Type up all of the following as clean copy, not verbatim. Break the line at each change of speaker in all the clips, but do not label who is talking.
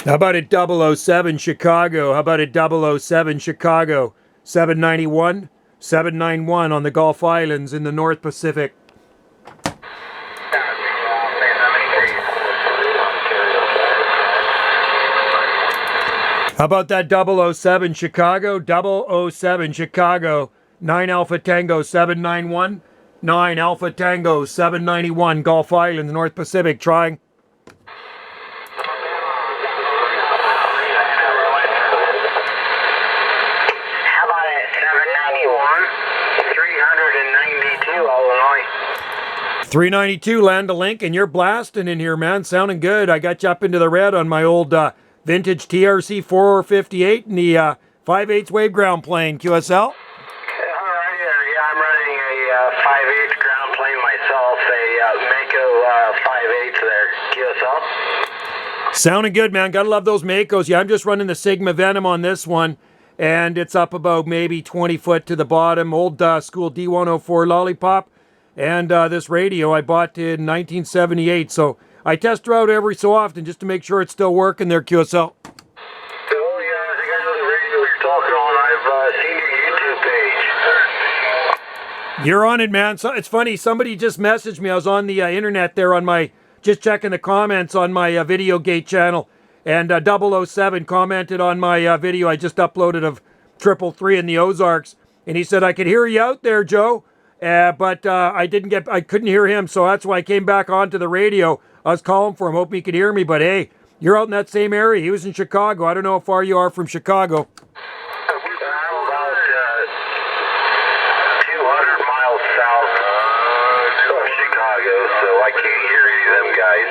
How about at 007 Chicago? How about at 007 Chicago? 791, 791 on the Gulf Islands in the North Pacific. How about that 007 Chicago? 007 Chicago, 9 Alpha Tango 791, 9 Alpha Tango 791, Gulf Islands, North Pacific, trying.
How about at 791, 392, Illinois?
392, land a link, and you're blasting in here, man. Sounding good. I got you up into the red on my old vintage TRC 458 and the 5/8 wave ground plane, QSL.
All right, yeah, I'm running a 5/8 ground plane myself, a Mako 5/8 there, QSL.
Sounding good, man. Gotta love those Makos. Yeah, I'm just running the Sigma Venom on this one, and it's up about maybe 20 foot to the bottom. Old school D104 Lollipop, and this radio I bought in 1978, so I test her out every so often just to make sure it's still working there, QSL.
Oh, yeah, I think I know the radio you're talking on. I've seen your YouTube page.
You're on it, man. So it's funny. Somebody just messaged me. I was on the internet there on my, just checking the comments on my Video Gate channel, and 007 commented on my video I just uploaded of 333 in the Ozarks, and he said, I could hear you out there, Joe, but I couldn't hear him, so that's why I came back onto the radio. I was calling for him, hoping he could hear me, but hey, you're out in that same area. He was in Chicago. I don't know how far you are from Chicago.
I'm about 200 miles south of Chicago, so I can't hear any of them guys.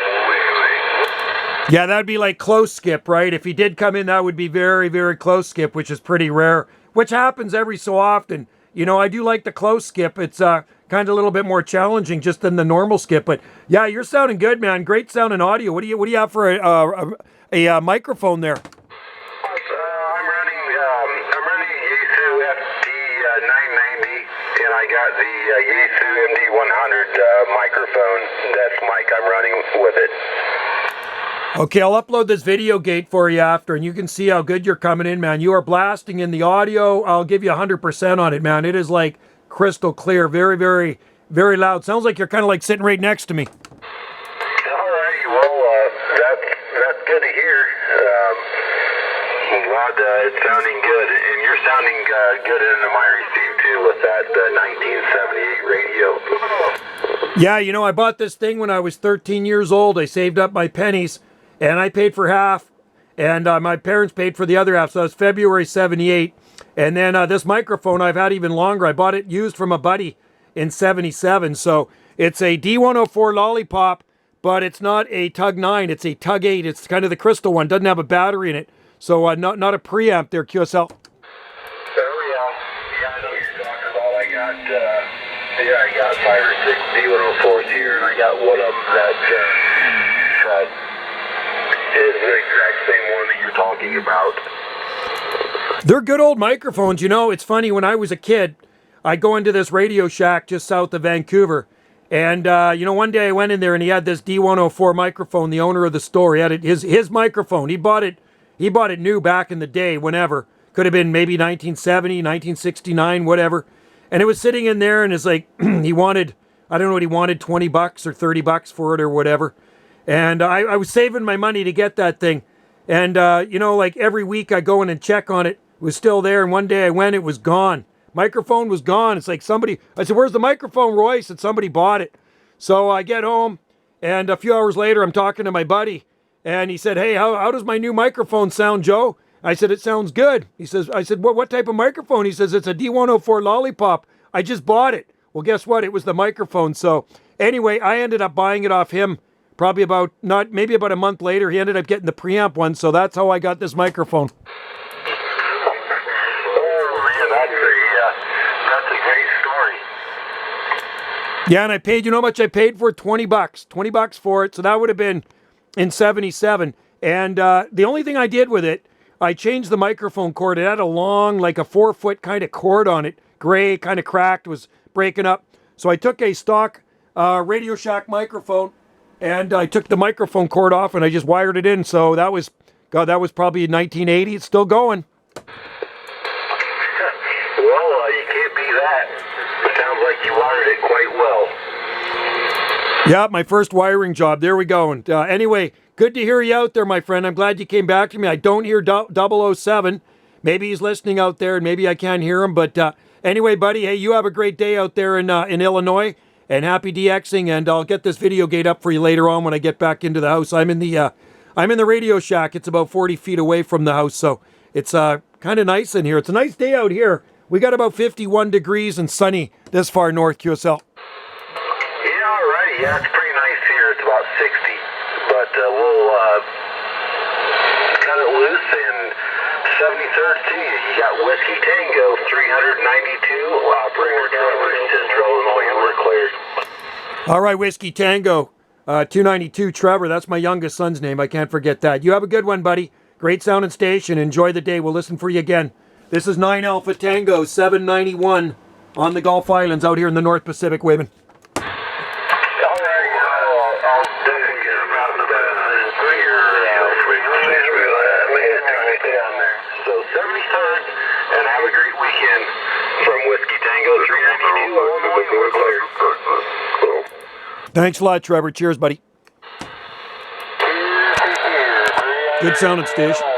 Yeah, that'd be like close skip, right? If he did come in, that would be very, very close skip, which is pretty rare, which happens every so often. You know, I do like the close skip. It's kind of a little bit more challenging just than the normal skip. But yeah, you're sounding good, man. Great sounding audio. What do you have for a microphone there?
I'm running a Yaesu FT990, and I got the Yaesu MD100 microphone. That's mic I'm running with it.
Okay, I'll upload this Video Gate for you after, and you can see how good you're coming in, man. You are blasting in the audio. I'll give you 100% on it, man. It is like crystal clear, very, very, very loud. Sounds like you're kind of like sitting right next to me.
All right, well, that's good to hear. I'm glad it's sounding good, and you're sounding good into my receive too with that 1978 radio.
Yeah, you know, I bought this thing when I was 13 years old. I saved up my pennies, and I paid for half, and my parents paid for the other half, so that was February 78. And then this microphone I've had even longer. I bought it used from a buddy in 77. So it's a D104 Lollipop, but it's not a Tug 9. It's a Tug 8. It's kind of the crystal one. Doesn't have a battery in it. So not a preamp there, QSL.
Oh, yeah. Yeah, I know what you're talking about. I got 5 or 6 D104s here, and I got one of them that is the exact same one that you're talking about.
They're good old microphones. You know, it's funny, when I was a kid, I'd go into this Radio Shack just south of Vancouver. And, you know, one day I went in there and he had this D104 microphone, the owner of the store. He had it, his microphone. He bought it new back in the day, whenever. Could have been maybe 1970, 1969, whatever. And it was sitting in there, and it's like, he wanted, I don't know what he wanted, $20 or $30 for it or whatever. And I was saving my money to get that thing. And, you know, like every week I go in and check on it. It was still there. And one day I went, it was gone. Microphone was gone. It's like somebody, I said, where's the microphone, Roy? He said, somebody bought it. So I get home, and a few hours later, I'm talking to my buddy. And he said, hey, how does my new microphone sound, Joe? I said, it sounds good. He says, I said, what type of microphone? He says, it's a D104 Lollipop. I just bought it. Well, guess what? It was the microphone. So anyway, I ended up buying it off him probably about a month later. He ended up getting the preamp one. So that's how I got this microphone. Yeah, and I paid, you know how much I paid for it? $20. $20 for it. So that would have been in 77. And the only thing I did with it, I changed the microphone cord. It had a long, like a 4-foot kind of cord on it. Gray, kind of cracked, was breaking up. So I took a stock Radio Shack microphone, and I took the microphone cord off, and I just wired it in. So that was God, that was probably in 1980. It's still going.
Well, you can't beat that. It sounds like you wired it quite well.
Yeah, my first wiring job. There we go. And anyway, good to hear you out there, my friend. I'm glad you came back to me. I don't hear 007. Maybe he's listening out there, and maybe I can't hear him. But anyway, buddy, hey, you have a great day out there in Illinois, and happy DXing. And I'll get this video gate up for you later on when I get back into the house. I'm in the Radio Shack. It's about 40 feet away from the house, so it's kind of nice in here. It's a nice day out here. We got about 51 degrees and sunny this far north, QSL.
Yeah, all right. Yeah, it's pretty nice here. It's about 60, but we'll cut it loose and 73rd to you. You got Whiskey Tango 392, operator Trevor, Central Illinois, and we're cleared.
All right, Whiskey Tango 292, Trevor. That's my youngest son's name. I can't forget that. You have a good one, buddy. Great sound and station. Enjoy the day. We'll listen for you again. This is 9 Alpha Tango 791 on the Gulf Islands out here in the North Pacific, Wavin. Thanks a lot, Trevor. Cheers, buddy. Good sound and station.